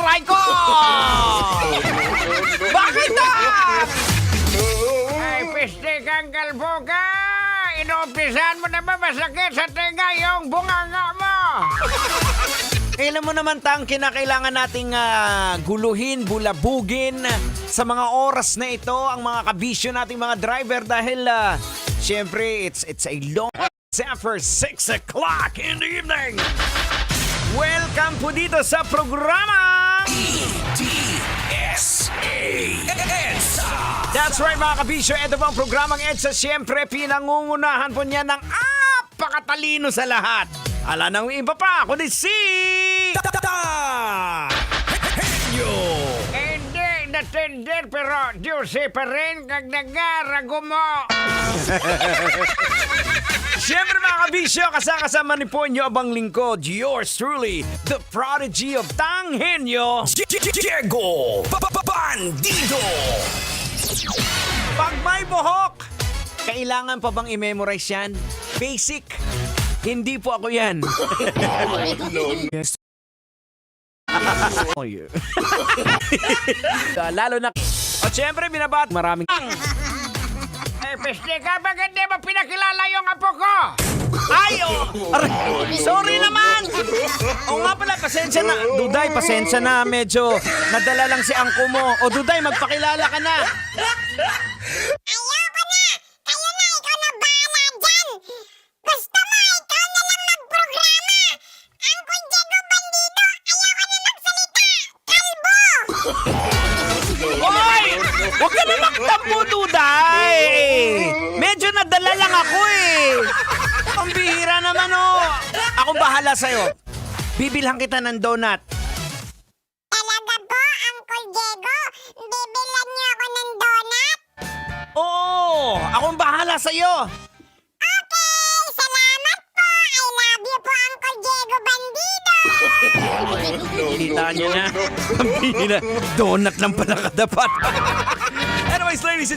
Aray ko! Bakit Ay, piste kang kalbo ka! Inuumpisahan mo na ba masakit sa tinga yung bunganga mo? Alam mo naman tang kinakailangan nating guluhin, bulabugin sa mga oras na ito ang mga kabisyo nating mga driver dahil syempre it's a long after 6 o'clock in the evening. Welcome po dito sa programa EDSA. That's right mga kabisyo, ito po ang programang EDSA. Syempre pinangungunahan po niya ng apakatalino sa lahat. Ala nang iba pa, kundi si... Hindi, natender pero Diyos pa rin kag nagarago mo. Siyempre mga kabisyo, kasama ni Ponyo abang lingkod, yours truly, the prodigy of Tanghenyo, Diego Bandido. Pag may buhok, kailangan pa bang i-memorize yan? Basic. Hindi po ako yan. Oh, yeah. Lalo na... O siyempre, binabat maraming... Eh, piste ka, bakit di mo pinakilala yung apo ko? Ay, sorry naman! O nga pala, pasensya na. Duday, pasensya na. Medyo nadala lang si angko mo. O Duday, magpakilala ka na. Ayoko na! Kayo na, ikaw na bahala dyan! Gusto mo, ikaw na lang magprograma! Uncle Diego Bandido, ayoko na magsalita! Kalbo! Hoy! Huwag ka na magtampo, Duday! Medyo nadala lang ako eh. Ang bihira naman oh. Ako bahala sa'yo. Bibilhan kita ng donut. Talaga po, Uncle Diego? Bibilan niyo ako ng donut? Oo! Akong bahala sa'yo. Okay, salamat po! I love you po, Uncle Diego Bandido! Kita niyo na. Ang bihira. Donut lang pala kadapat. Anyways, ladies and